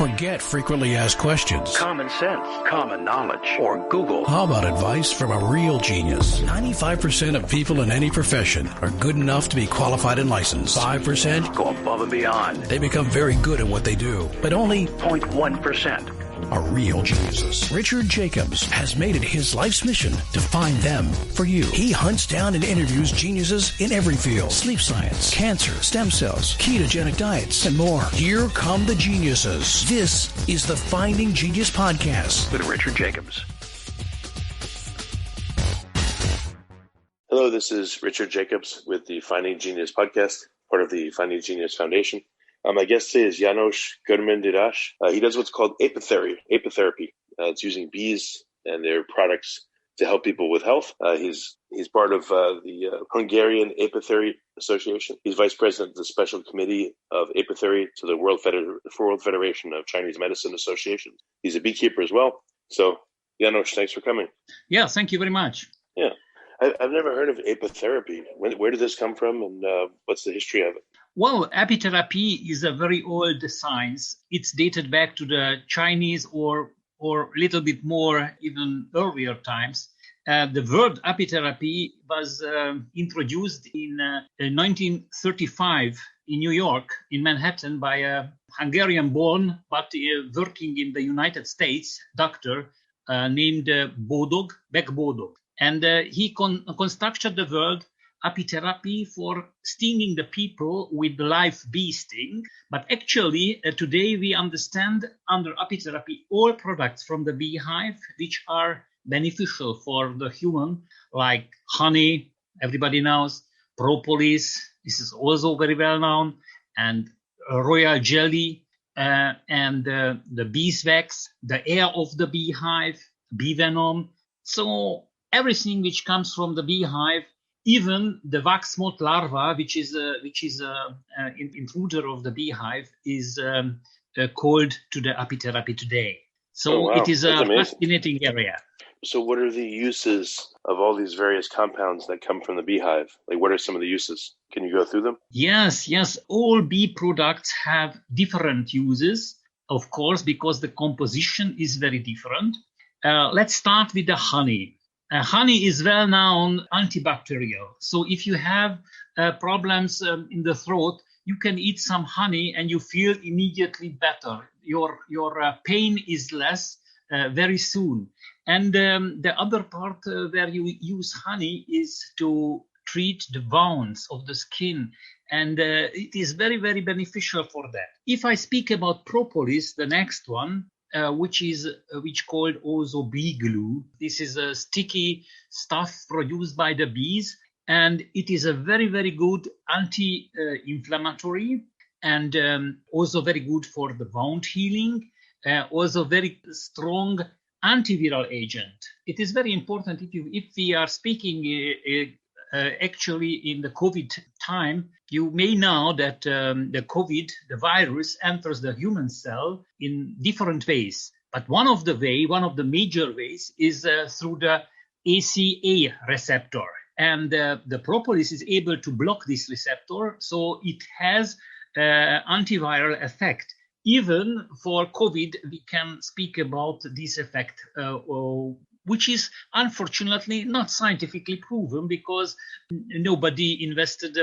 Forget frequently asked questions. Common sense, common knowledge, or Google. How about advice from a real genius? 95% of people in any profession are good enough to be qualified and licensed. 5% go above and beyond. They become very good at what they do, but only 0.1% are real geniuses. Richard Jacobs has made it his life's mission to find them for you. He hunts down and interviews geniuses in every field: sleep science, cancer, stem cells, ketogenic diets, and more. Here come the geniuses. This is the Finding Genius Podcast with Richard Jacobs. Hello, this is Richard Jacobs with the Finding Genius Podcast, part of the Finding Genius Foundation. My guest today is Janos Kormendy Racz. He does what's called apitherapy. It's using bees and their products to help people with health. He's part of the Hungarian Apitherapy Association. He's vice president of the Special Committee of Apitherapy to the World Federation of Chinese Medicine Association. He's a beekeeper as well. So, Janos, thanks for coming. Yeah, thank you very much. Yeah. I've never heard of apitherapy. Where did this come from, and what's the history of it? Well, apitherapy is a very old science. It's dated back to the Chinese or a little bit more even earlier times. The word apitherapy was introduced in 1935 in New York, in Manhattan, by a Hungarian-born but working in the United States doctor named Beck Bodog. And he constructed the word apitherapy for stinging the people with live bee sting. But actually, today we understand under apitherapy all products from the beehive which are beneficial for the human, like honey, everybody knows, propolis, this is also very well known, and royal jelly, and the beeswax, the air of the beehive, bee venom. So everything which comes from the beehive, even the wax moth larva, which is intruder of the beehive, is called to the apitherapy today. So It is a fascinating area. So what are the uses of all these various compounds that come from the beehive? Like, what are some of the uses? Can you go through them? Yes. All bee products have different uses, of course, because the composition is very different. Let's start with the honey. Honey is well-known antibacterial. So if you have problems in the throat, you can eat some honey and you feel immediately better. Your pain is less very soon. And the other part where you use honey is to treat the wounds of the skin. And it is very, very beneficial for that. If I speak about propolis, the next one, which called Ozobee Glue. This is a sticky stuff produced by the bees, and it is a very, very good anti-inflammatory, and also very good for the wound healing, also very strong antiviral agent. It is very important if we are speaking actually in the COVID time, you may know that the COVID, the virus, enters the human cell in different ways. But one of the major ways is through the ACA receptor. And the propolis is able to block this receptor, so it has antiviral effect. Even for COVID, we can speak about this effect, which is unfortunately not scientifically proven because nobody invested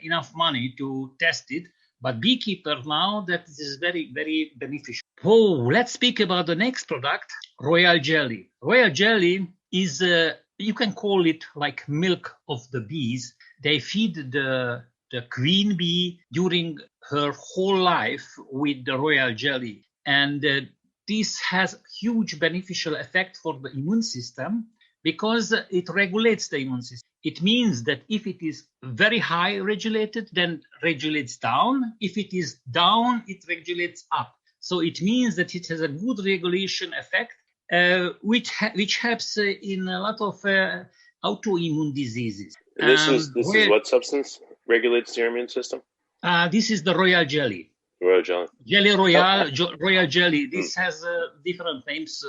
enough money to test it. But beekeeper now, that is very, very beneficial. Oh, let's speak about the next product, royal jelly. Royal jelly is, you can call it like milk of the bees. They feed the queen bee during her whole life with the royal jelly. And this has huge beneficial effect for the immune system because it regulates the immune system. It means that if it is very high regulated, then regulates down. If it is down, it regulates up. So it means that it has a good regulation effect, which helps in a lot of autoimmune diseases. This is what substance regulates your immune system? This is the royal jelly. Royal jelly. Jelly royal, royal jelly. This has different names.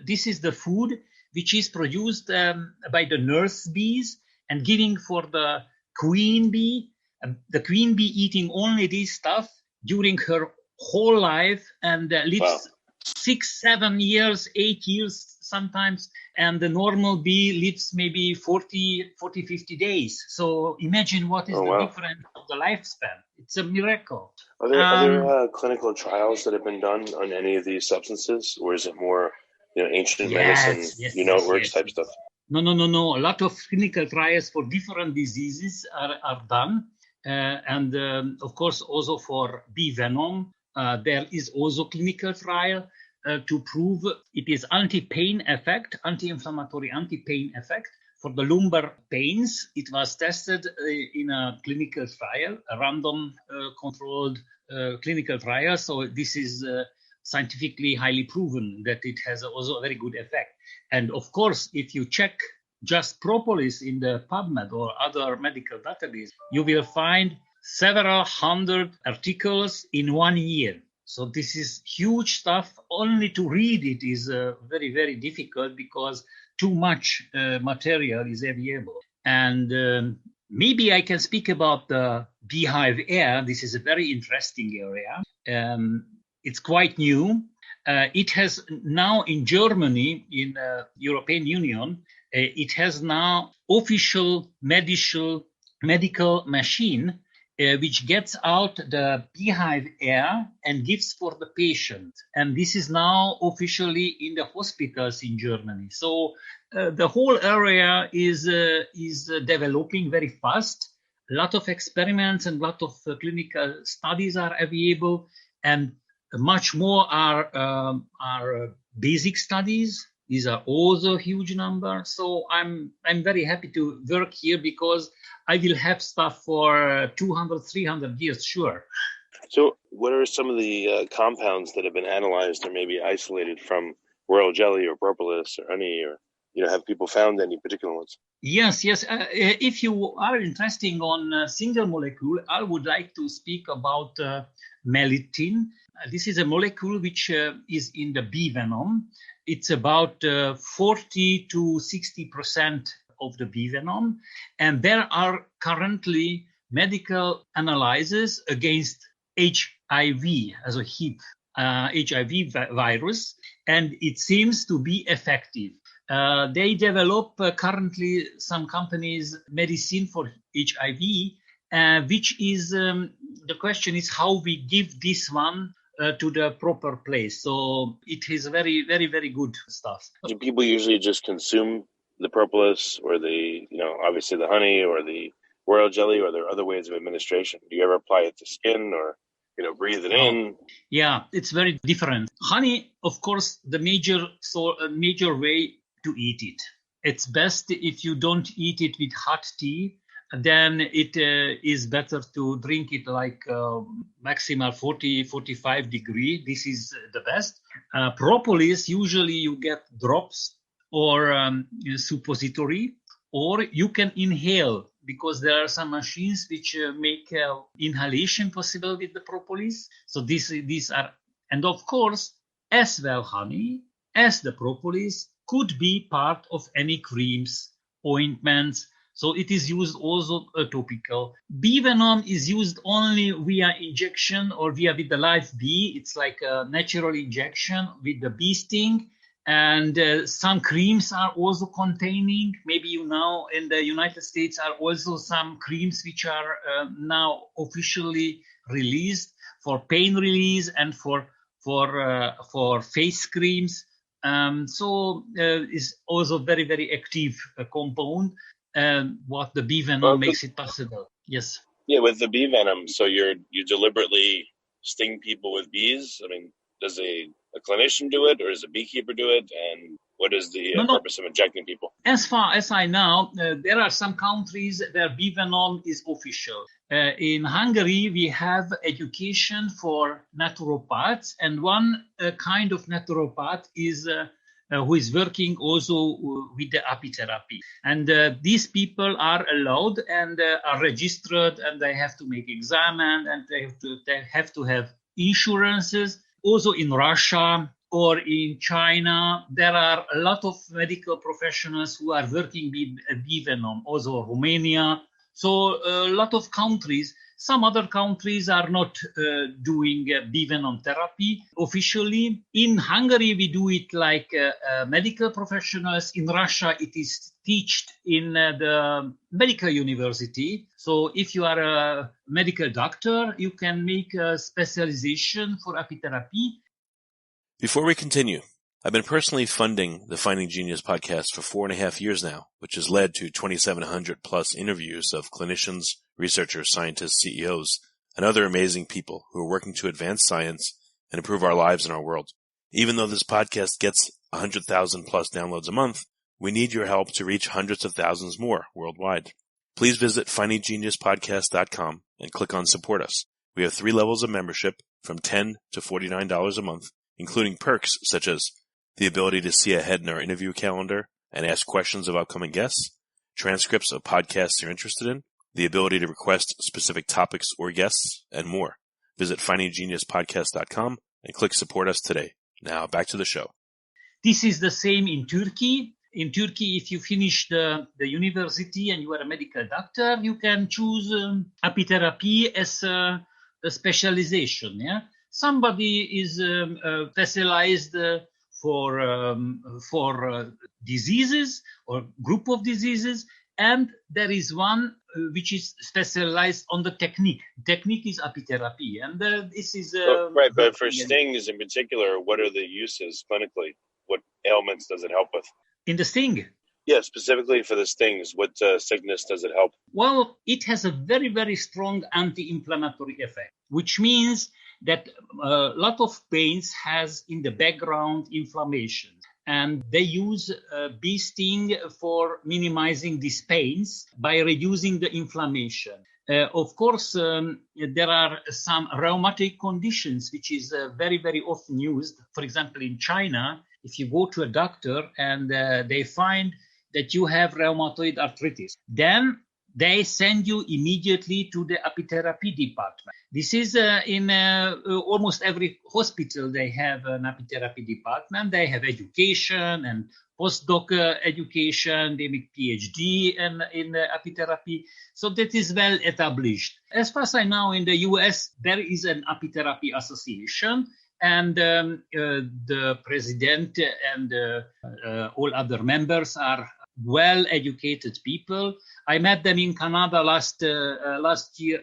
This is the food which is produced by the nurse bees and giving for the queen bee. The queen bee eating only this stuff during her whole life and lives 6, 7 years, 8 years sometimes, and the normal bee lives maybe 40, 50 days. So imagine what is the difference of the lifespan. It's a miracle. Are there clinical trials that have been done on any of these substances, or is it more ancient medicine, it works type stuff? No. A lot of clinical trials for different diseases are done. And of course, also for bee venom, there is also clinical trial to prove it is anti-pain effect, anti-inflammatory anti-pain effect. For the lumbar pains, it was tested in a clinical trial, a random controlled clinical trial. So this is scientifically highly proven that it has also a very good effect. And of course, if you check just propolis in the PubMed or other medical database, you will find several hundred articles in 1 year. So this is huge stuff. Only to read it is very, very difficult because too much material is available. And maybe I can speak about the beehive air. This is a very interesting area. It's quite new. It has now in Germany, in the European Union, it has now official medical machine which gets out the beehive air and gives for the patient. And this is now officially in the hospitals in Germany. So the whole area is developing very fast. A lot of experiments and a lot of clinical studies are available, and much more are basic studies. These are also a huge number. So I'm very happy to work here because I will have stuff for 200, 300 years, sure. So what are some of the compounds that have been analyzed or maybe isolated from royal jelly or propolis or honey, or have people found any particular ones? Yes. If you are interested on single molecule, I would like to speak about melittin. This is a molecule which is in the bee venom. It's about 40 to 60% of the bee venom. And there are currently medical analyses against HIV as a HIV virus, and it seems to be effective. They develop currently some companies medicine for HIV, which is the question is how we give this one to the proper place. So it is very, very, very good stuff. Do people usually just consume the propolis or the, obviously the honey or the royal jelly, or are there other ways of administration? Do you ever apply it to skin or, breathe it in? Yeah, it's very different. Honey, of course, the major way to eat it. It's best if you don't eat it with hot tea. Then it is better to drink it like maximal 40, 45 degree. This is the best. Propolis, usually you get drops or suppository, or you can inhale, because there are some machines which make inhalation possible with the propolis. So these are, and of course, as well honey as the propolis could be part of any creams, ointments. So it is used also topical. Bee venom is used only via injection or with the live bee. It's like a natural injection with the bee sting. And some creams are also containing, maybe in the United States are also some creams which are now officially released for pain release and for face creams. So is also very, very active compound. What the bee venom makes it possible. Yes. Yeah, with the bee venom, so you deliberately sting people with bees? I mean, does a clinician do it, or does a beekeeper do it? And what is the purpose of injecting people? As far as I know, there are some countries where bee venom is official. In Hungary, we have education for naturopaths, and one kind of naturopath is who is working also with the apitherapy. And these people are allowed and are registered, and they have to make exam, and they have to have insurances. Also in Russia or in China, there are a lot of medical professionals who are working with bee venom, also Romania. So a lot of countries. Some other countries are not doing bee venom therapy officially. In Hungary, we do it like medical professionals. In Russia, it is taught in the medical university. So if you are a medical doctor, you can make a specialization for apitherapy. Before we continue, I've been personally funding the Finding Genius podcast for 4.5 years now, which has led to 2,700 plus interviews of clinicians, researchers, scientists, CEOs, and other amazing people who are working to advance science and improve our lives and our world. Even though this podcast gets 100,000 plus downloads a month, we need your help to reach hundreds of thousands more worldwide. Please visit findinggeniuspodcast.com and click on Support Us. We have 3 levels of membership from $10 to $49 a month, including perks such as the ability to see ahead in our interview calendar and ask questions of upcoming guests, transcripts of podcasts you're interested in, the ability to request specific topics or guests, and more. Visit findinggeniuspodcast.com and click Support Us today. Now back to the show. This is the same in Turkey. In Turkey, if you finish the university and you are a medical doctor, you can choose apitherapy as a specialization. Yeah, somebody is specialized for diseases or group of diseases, and there is one which is specialized on the technique. Technique is apitherapy, and this is right. But for stings in particular, what are the uses clinically? What ailments does it help with? In the sting? Yeah, specifically for the stings, what sickness does it help? Well, it has a very, very strong anti-inflammatory effect, which means that a lot of pains has in the background inflammation. And they use bee sting for minimizing these pains by reducing the inflammation. Of course, there are some rheumatic conditions, which is very, very often used. For example, in China, if you go to a doctor and they find that you have rheumatoid arthritis, then they send you immediately to the apitherapy department. This is in almost every hospital. They have an apitherapy department. They have education and postdoc education. They make PhD in apitherapy. So that is well established. As far as I know, in the US, there is an Apitherapy Association. And the president and all other members are well-educated people. I met them in Canada last year,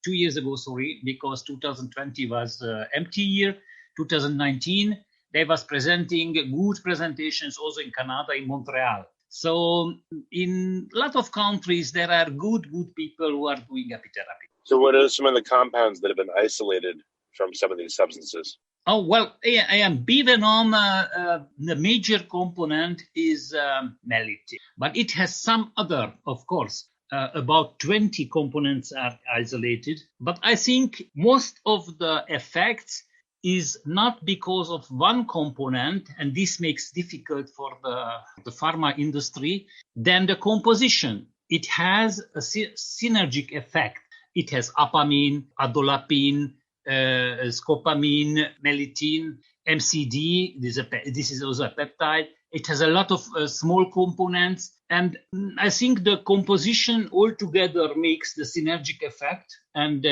2 years ago, because 2020 was empty year. 2019, they was presenting good presentations also in Canada, in Montreal. So in a lot of countries, there are good people who are doing apitherapy. So what are some of the compounds that have been isolated from some of these substances? Oh, well, bee venom, the major component is melittin, but it has some other, of course. About 20 components are isolated, but I think most of the effects is not because of one component, and this makes difficult for the pharma industry, than the composition. It has a synergic effect. It has apamine, adolapine, scopamine, melittin, MCD. This is also a peptide. It has a lot of small components, and I think the composition altogether makes the synergic effect and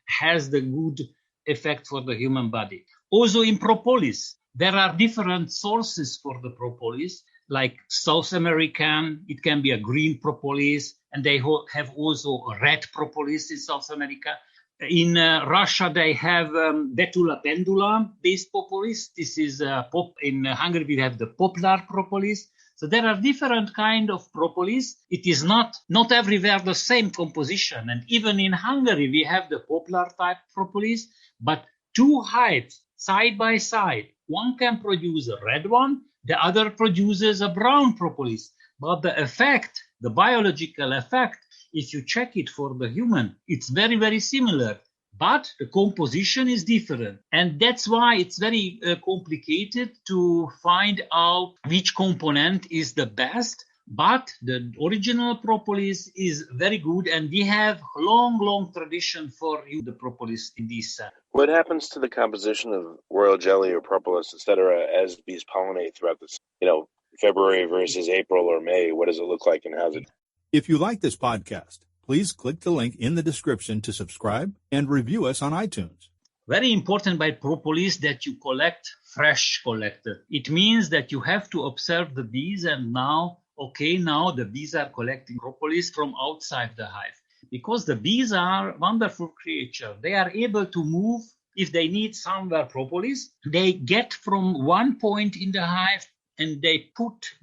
has the good effect for the human body. Also in propolis, there are different sources for the propolis, like South American, it can be a green propolis, and they have also a red propolis in South America. In Russia, they have Betula pendula based propolis. This is in Hungary, we have the poplar propolis. So there are different kind of propolis. It is not everywhere the same composition. And even in Hungary, we have the poplar type propolis, but two hives side by side. One can produce a red one, the other produces a brown propolis. But the effect, the biological effect, if you check it for the human, it's very, very similar, but the composition is different. And that's why it's very complicated to find out which component is the best. But the original propolis is very good, and we have long tradition for the propolis in this sense. What happens to the composition of royal jelly or propolis, etc., as bees pollinate throughout this, February versus April or May? What does it look like, and how's it? If you like this podcast, Please click the link in the description to subscribe and review us on iTunes. Very important by propolis that you collect fresh collected. It means that you have to observe the bees and now the bees are collecting propolis from outside the hive. Because the bees are wonderful creatures. They are able to move. If they need somewhere propolis, they get from one point in the hive and they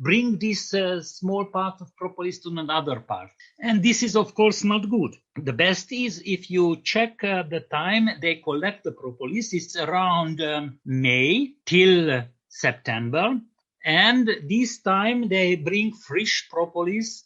bring this small part of propolis to another part. And this is, of course, not good. The best is if you check the time they collect the propolis, it's around May till September. And this time they bring fresh propolis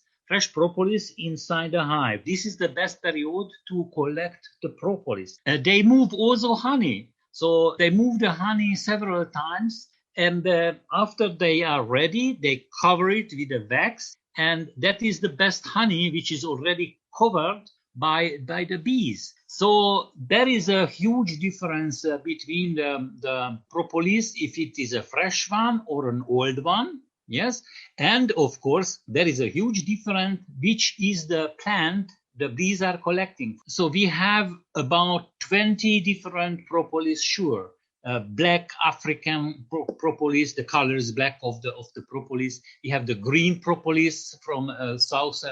inside the hive. This is the best period to collect the propolis. They move also honey. So they move the honey several times. And after they are ready, they cover it with a wax. And that is the best honey, which is already covered by the bees. So there is a huge difference between the propolis, if it is a fresh one or an old one. Yes. And of course, there is a huge difference, which is the plant the bees are collecting. So we have about 20 different propolis, sure. Black African propolis, the color is black of the propolis. We have the green propolis from South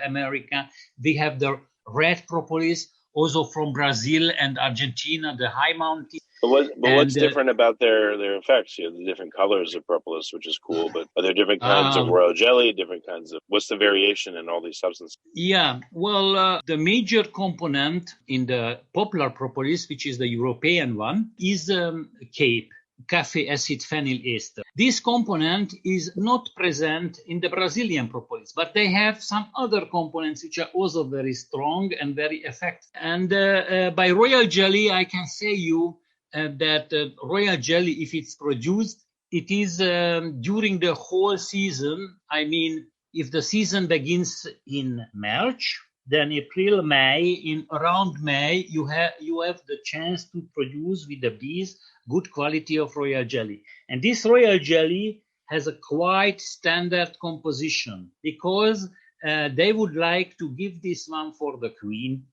America. We have the red propolis, also from Brazil and Argentina, the high mountain. But what's different about their effects? You have the different colors of propolis, which is cool. But are there different kinds of royal jelly, different kinds of... What's the variation in all these substances? Yeah, well, the major component in the popular propolis, which is the European one, is CAPE, caffeine acid phenyl ester. This component is not present in the Brazilian propolis, but they have some other components which are also very strong and very effective. And by royal jelly, I can say you that royal jelly, if it's produced, it is during the whole season. I mean, if the season begins in March, then April, May, around May, you have the chance to produce with the bees good quality of royal jelly. And this royal jelly has a quite standard composition because they would like to give this one for the queen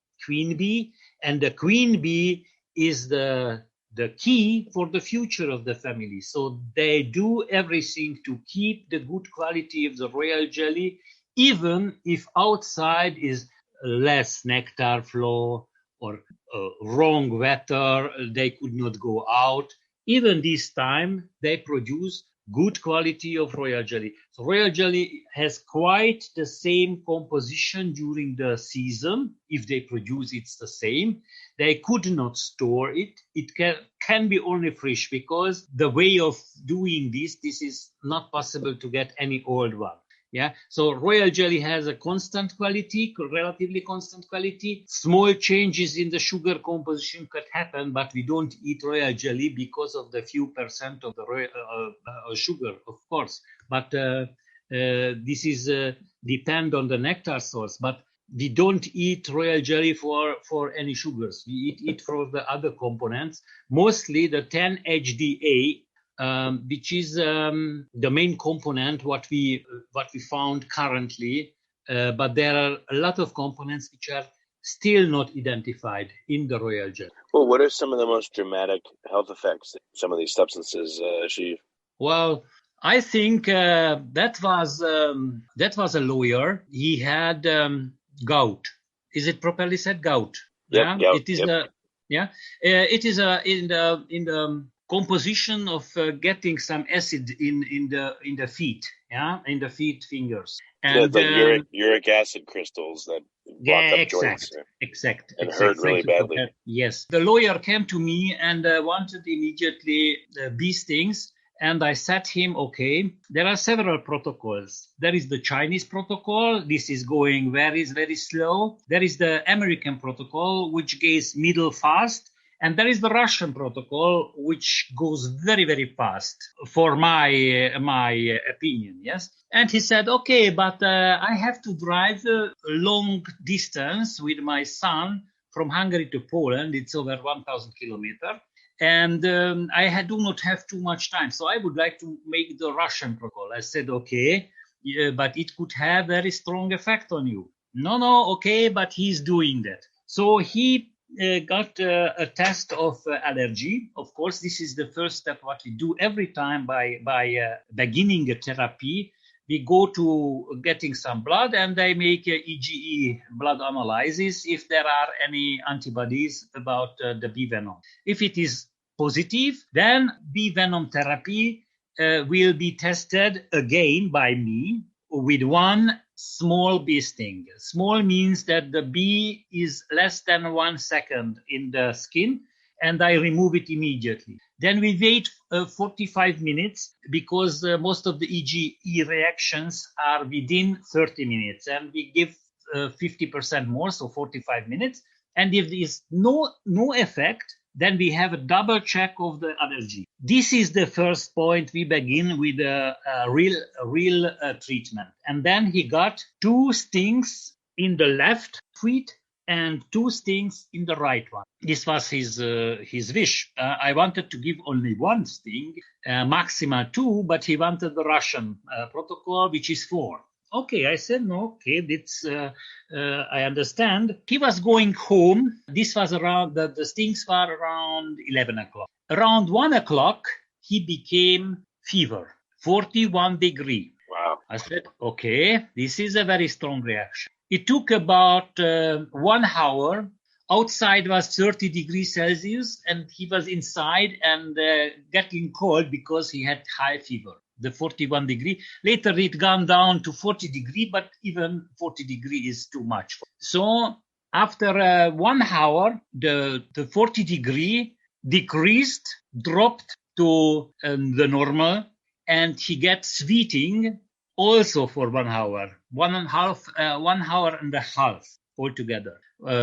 bee, and the queen bee is the key for the future of the family. So they do everything to keep the good quality of the royal jelly, even if outside is less nectar flow or wrong weather, they could not go out. Even this time, they produce good quality of royal jelly. So royal jelly has quite the same composition during the season. If they produce, it's the same. They could not store it. It can be only fresh because the way of doing this is not possible to get any old one. Yeah, so royal jelly has a constant quality, relatively constant quality. Small changes in the sugar composition could happen, but we don't eat royal jelly because of the few percent of the sugar, of course. But this is depend on the nectar source. But we don't eat royal jelly for any sugars. We eat it for the other components, mostly the 10-HDA. Which is the main component what we found currently, but there are a lot of components which are still not identified in the royal jelly. Well, what are some of the most dramatic health effects that some of these substances achieve? Well, I think that was a lawyer. He had gout. Is it properly said gout? Yep, yeah, gout, it is yep. It is in the composition of getting some acid in the feet, in the feet fingers. And the uric acid crystals that block up joints. Exact. Hurt really badly. Yes. The lawyer came to me and wanted immediately these things. And I said him, okay, there are several protocols. There is the Chinese protocol. This is going very, very slow. There is the American protocol, which goes middle fast. And there is the Russian protocol, which goes very, very fast, for my opinion, yes. And he said, okay, but I have to drive a long distance with my son from Hungary to Poland. It's over 1,000 kilometers. And I do not have too much time. So I would like to make the Russian protocol. I said, okay, but it could have very strong effect on you. No, okay, but he's doing that. So he got a test of allergy. Of course, this is the first step what we do every time by beginning a therapy. We go to getting some blood and they make a EGE blood analysis if there are any antibodies about the bee venom. If it is positive, then bee venom therapy will be tested again by me with one small bee sting. Small means that the bee is less than 1 second in the skin, and I remove it immediately. Then we wait 45 minutes because most of the EGE reactions are within 30 minutes, and we give 50% more, so 45 minutes. And if there is no effect, then we have a double check of the allergy. This is the first point. We begin with a real treatment. And then he got 2 stings in the left feet and 2 stings in the right one. This was his wish. I wanted to give only 1 sting, maximal 2, but he wanted the Russian protocol, which is 4. Okay, I said, no, okay, that's, I understand. He was going home. This was around, the stings were around 11 o'clock. Around 1 o'clock, he became fever, 41 degree. Wow. I said, okay, this is a very strong reaction. It took about 1 hour. Outside was 30 degrees Celsius, and he was inside and getting cold because he had high fever. The 41 degree. Later it gone down to 40 degree, but even 40 degree is too much. So after 1 hour, the 40 degree decreased, dropped to the normal, and he gets sweating also for 1 hour, 1 hour and a half altogether.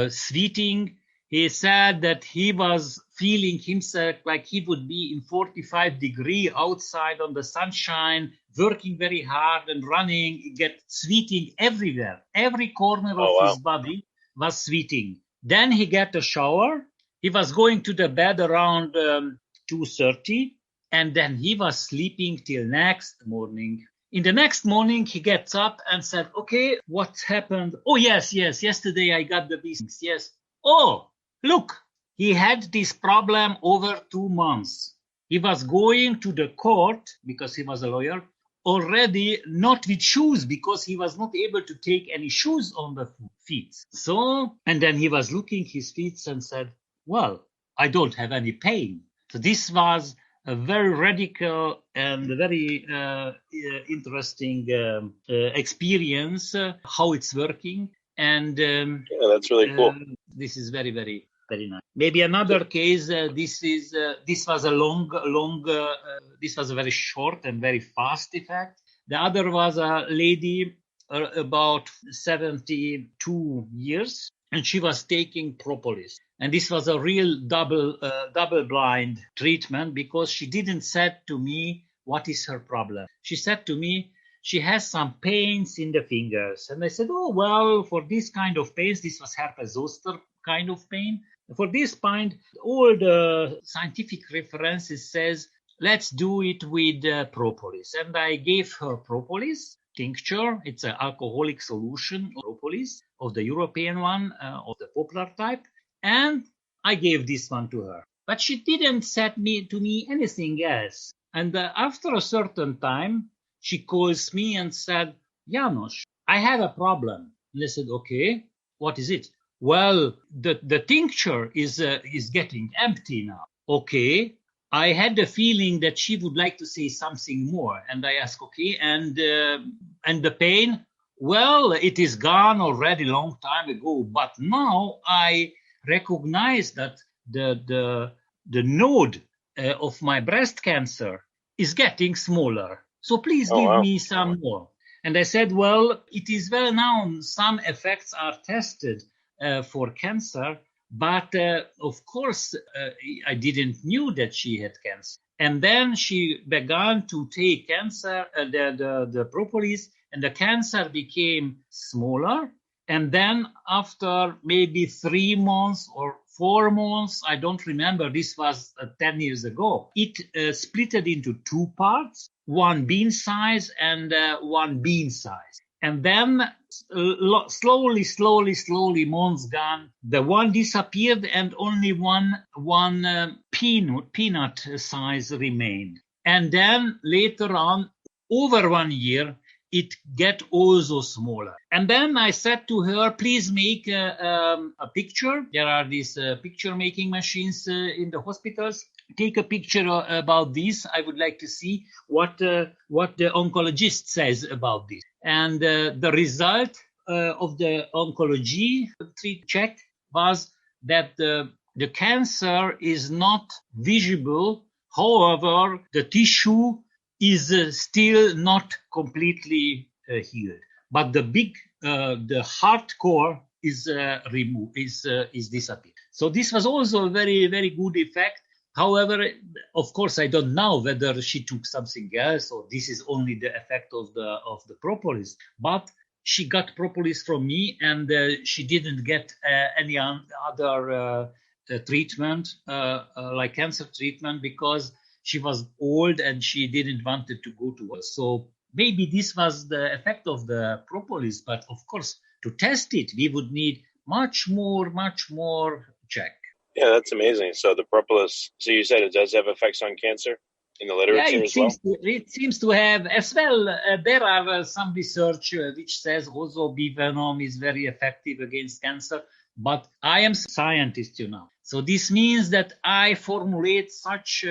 Sweating. He said that he was feeling himself like he would be in 45 degree outside on the sunshine, working very hard and running, get sweating everywhere. Every corner of his body was sweating. Then he got a shower. He was going to the bed around 2:30, and then he was sleeping till next morning. In the next morning, he gets up and said, okay, what happened? Oh, yes, yesterday I got the business, yes. Oh, look, he had this problem over 2 months. He was going to the court, because he was a lawyer, already not with shoes, because he was not able to take any shoes on the feet. So, and then he was looking his feet and said, well, I don't have any pain. So this was a very radical and very interesting experience, how it's working. And yeah, that's really cool. This is very, very, very nice. Maybe another case. This was this was a very short and very fast effect. The other was a lady about 72 years, and she was taking propolis. And this was a real double-blind treatment, because she didn't say to me what is her problem. She said to me, she has some pains in the fingers. And I said, oh, well, for this kind of pains, this was herpes zoster kind of pain. For this kind, all the scientific references says, let's do it with propolis. And I gave her propolis tincture. It's an alcoholic solution of propolis, of the European one, of the popular type. And I gave this one to her. But she didn't say to me anything else. And after a certain time, she calls me and said, Janos, I have a problem. And I said, okay, what is it? Well, the tincture is getting empty now. Okay, I had the feeling that she would like to say something more. And I asked, okay, and the pain? Well, it is gone already long time ago. But now I recognize that the node of my breast cancer is getting smaller. So please give me some more. And I said, well, it is well known some effects are tested for cancer, but of course I didn't knew that she had cancer. And then she began to take the propolis, and the cancer became smaller. And then after maybe 3 months or 4 months, I don't remember, this was 10 years ago, it splitted into 2 parts, one bean size and one bean size. And then slowly, months gone, the one disappeared and only one peanut size remained. And then later on, over 1 year, it get also smaller. And then I said to her, please make a picture. There are these picture making machines in the hospitals. Take a picture about this. I would like to see what the oncologist says about this. And the result of the oncology check was that the cancer is not visible. However, the tissue is still not completely healed. But the hardcore is removed, is disappeared. So this was also a very, very good effect. However, of course, I don't know whether she took something else or this is only the effect of the propolis. But she got propolis from me, and she didn't get any other treatment, like cancer treatment, because she was old and she didn't want to go to us. So maybe this was the effect of the propolis. But of course, to test it, we would need much more check. Yeah, that's amazing. So the propolis, so you said it does have effects on cancer in the literature as well? It seems to have as well. There are some research which says also bee venom is very effective against cancer. But I am a scientist, So this means that I formulate such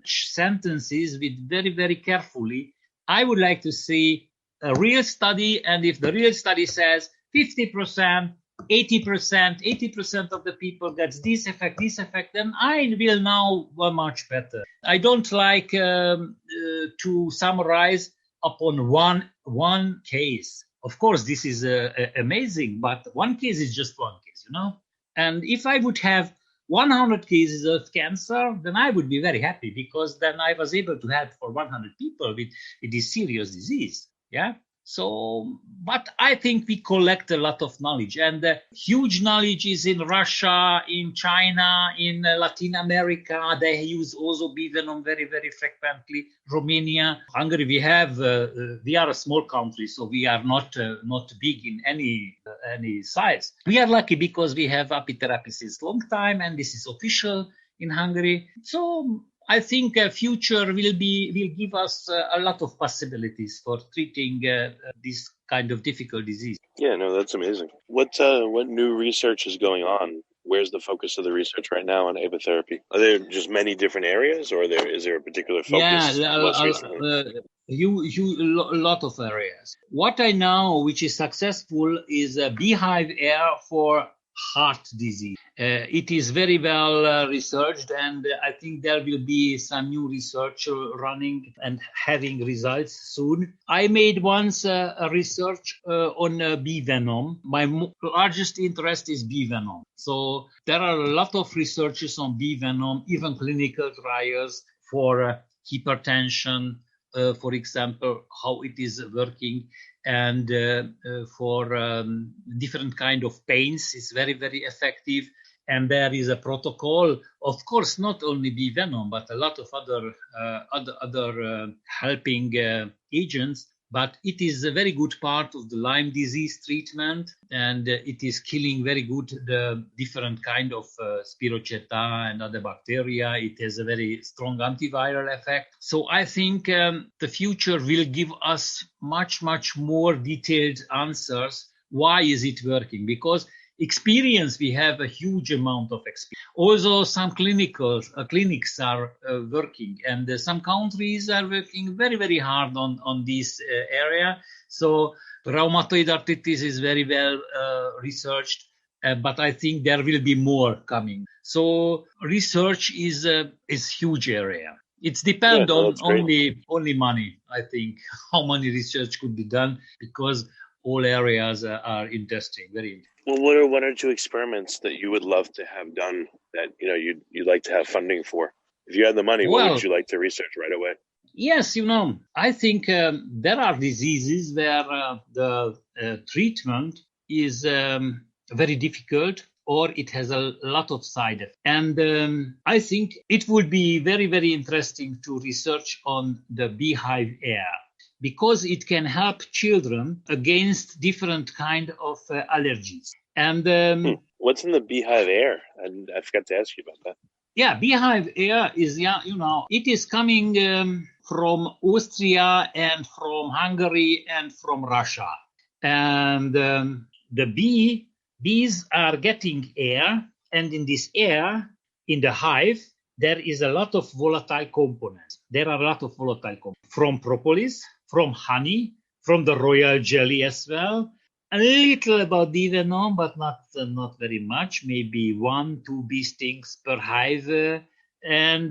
sentences with very, very carefully. I would like to see a real study. And if the real study says 50%, 80% of the people gets this effect, then I will know much better. I don't like to summarize upon one case. Of course, this is amazing, but one case is just one case, And if I would have 100 cases of cancer, then I would be very happy, because then I was able to help for 100 people with this serious disease. Yeah. So, but I think we collect a lot of knowledge, and huge knowledge is in Russia, in China, in Latin America. They use Ozobee venom very, very frequently. Romania, Hungary. We are a small country, so we are not big in any size. We are lucky because we have apitherapy since long time, and this is official in Hungary. So I think future will give us a lot of possibilities for treating this kind of difficult disease. Yeah, no, that's amazing. What new research is going on? Where's the focus of the research right now on apitherapy? Are there just many different areas, or is there a particular focus? Yeah, a lot of areas. What I know, which is successful, is beehive air for heart disease. It is very well researched, and I think there will be some new research running and having results soon. I made once a research on bee venom. My largest interest is bee venom. So there are a lot of researches on bee venom, even clinical trials for hypertension, for example, how it is working. And for different kind of pains, it's very, very effective. And there is a protocol, of course, not only bee venom, but a lot of other helping agents. But it is a very good part of the Lyme disease treatment, and it is killing very good the different kind of Spirocheta and other bacteria. It has a very strong antiviral effect. So I think the future will give us much more detailed answers. Why is it working? Because experience, we have a huge amount of experience. Also, some clinics are working, and some countries are working very, very hard on this area. So rheumatoid arthritis is very well researched, but I think there will be more coming. So research is huge area. It depends on only money, I think, how many research could be done, because all areas are interesting, very interesting. Well, what are 1 or 2 experiments that you would love to have done that you'd like to have funding for? If you had the money, what would you like to research right away? Yes, I think there are diseases where the treatment is very difficult, or it has a lot of side effects. And I think it would be very, very interesting to research on the beehive air, because it can help children against different kind of allergies. And what's in the beehive air? I forgot to ask you about that. Yeah, beehive air is, it is coming from Austria and from Hungary and from Russia. And the bees are getting air, and in this air, in the hive, there is a lot of volatile components. There are a lot of volatile components from propolis, from honey, from the royal jelly as well. A little about bee venom, but not very much. Maybe 1-2 bee stings per hive. And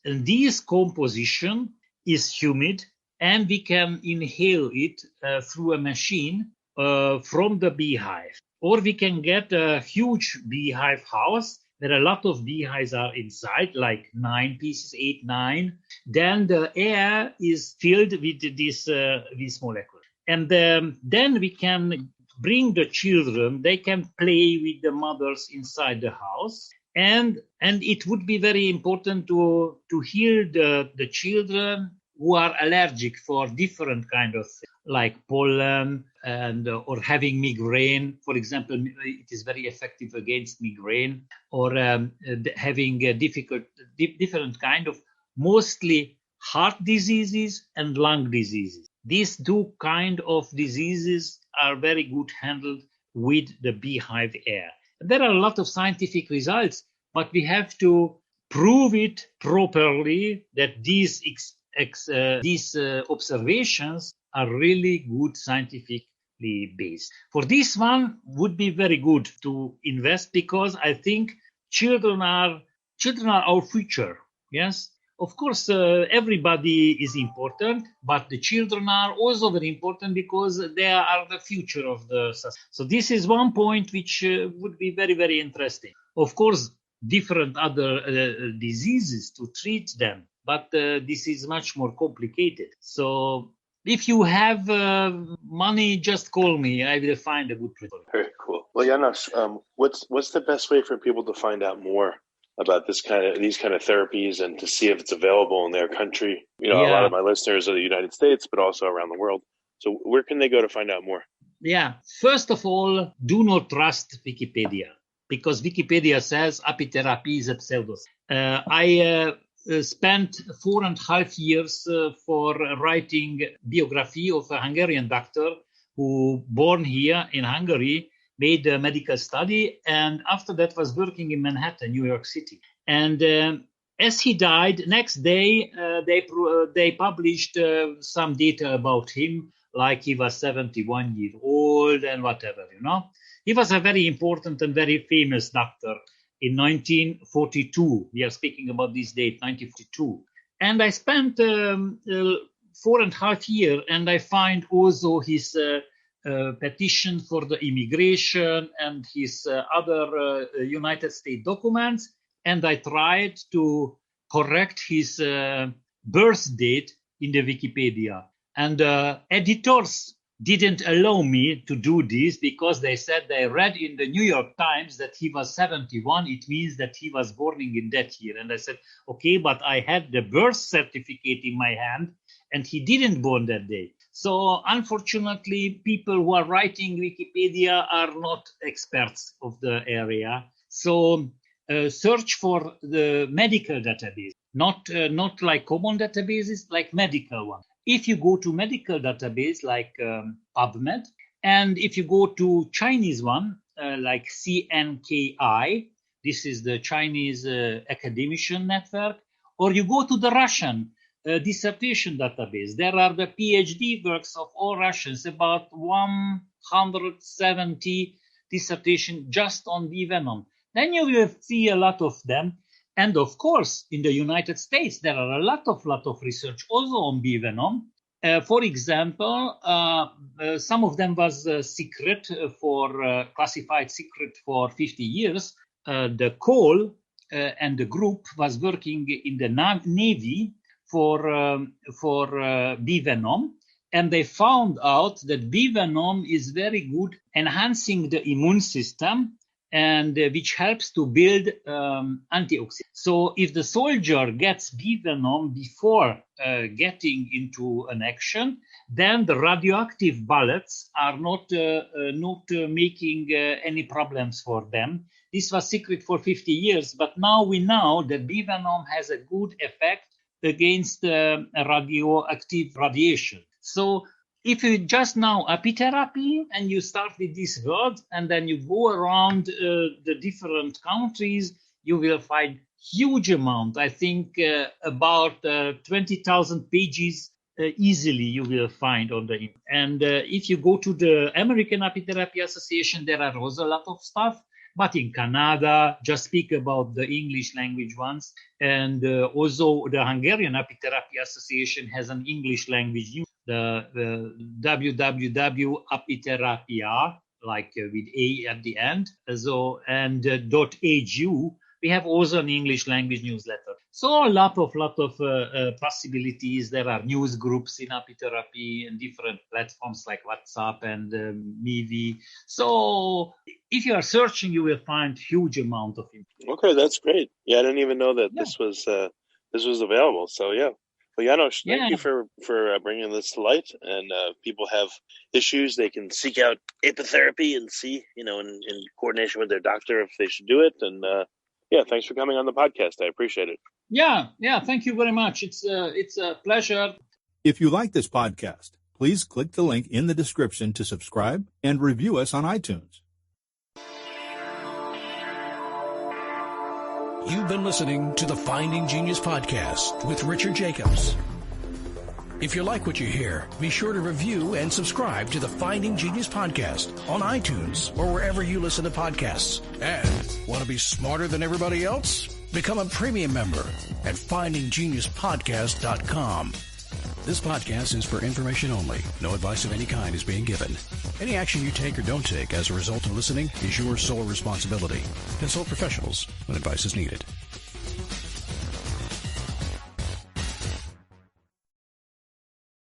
this composition is humid, and we can inhale it through a machine from the beehive. Or we can get a huge beehive house where a lot of beehives are inside, like 9 pieces, 8, 9. Then the air is filled with these molecules. And then we can bring the children, they can play with the mothers inside the house. And it would be very important to heal the children who are allergic for different kind of things, like pollen and or having migraine. For example, it is very effective against migraine, or having different kind of mostly heart diseases and lung diseases. These two kind of diseases are very good handled with the beehive air. There are a lot of scientific results, but we have to prove it properly that these observations are really good scientifically based. For this one, would be very good to invest, because I think children are our future. Yes. Of course, everybody is important, but the children are also very important because they are the future of the society. So this is one point which would be very, very interesting. Of course, different other diseases to treat them, but this is much more complicated. So if you have money, just call me. I will find a good treatment. Very cool. Well, Janos, what's the best way for people to find out more about these kind of therapies and to see if it's available in their country? A lot of my listeners are the United States, but also around the world. So where can they go to find out more? Yeah. First of all, do not trust Wikipedia, because Wikipedia says apitherapy is a pseudoscience. I spent 4.5 years for writing biography of a Hungarian doctor who born here in Hungary, made a medical study, and after that was working in Manhattan, New York City. And as he died, next day they published some data about him, like he was 71 years old and whatever, He was a very important and very famous doctor in 1942. We are speaking about this date, 1942. And I spent 4.5 years, and I find also his petition for the immigration and his other United States documents, and I tried to correct his birth date in the Wikipedia. And editors didn't allow me to do this because they said they read in the New York Times that he was 71. It means that he was born in that year. And I said, okay, but I had the birth certificate in my hand, and he didn't born that day. So unfortunately, people who are writing Wikipedia are not experts of the area. So search for the medical database, not like common databases, like medical one. If you go to medical database like PubMed, and if you go to Chinese one like CNKI, this is the Chinese academician network, or you go to the Russian dissertation database. There are the PhD works of all Russians, about 170 dissertation just on bee venom. Then you will see a lot of them. And of course, in the United States, there are a lot of research also on bee venom. For example, some of them was secret classified secret for 50 years. The Cole and the group was working in the Navy for bee venom, and they found out that bee venom is very good enhancing the immune system and which helps to build antioxidants. So if the soldier gets bee venom before getting into an action, then the radioactive bullets are not making any problems for them. This was secret for 50 years, but now we know that bee venom has a good effect against radioactive radiation. So if you just know apitherapy and you start with this word and then you go around the different countries, you will find huge amount. I think about 20,000 pages easily you will find on the internet. And if you go to the American Apitherapy Association, there are also a lot of stuff. But in Canada, just speak about the English language ones. And also the Hungarian Apitherapy Association has an English language news, the www.apitherapia, like with A at the end, so, and .hu. We have also an English language newsletter. So a lot of possibilities. There are news groups in apitherapy and different platforms like WhatsApp and Mivi. So if you are searching, you will find huge amount of information. Okay, that's great. Yeah, I didn't even know that this was available. So yeah. Well, Janos, thank you for bringing this to light. And people have issues, they can seek out apitherapy and see, in coordination with their doctor if they should do it. And yeah, thanks for coming on the podcast. I appreciate it. Yeah, thank you very much. It's a pleasure. If you like this podcast, please click the link in the description to subscribe and review us on iTunes. You've been listening to the Finding Genius podcast with Richard Jacobs. If you like what you hear, be sure to review and subscribe to the Finding Genius podcast on iTunes or wherever you listen to podcasts. And want to be smarter than everybody else? Become a premium member at findinggeniuspodcast.com. This podcast is for information only. No advice of any kind is being given. Any action you take or don't take as a result of listening is your sole responsibility. Consult professionals when advice is needed.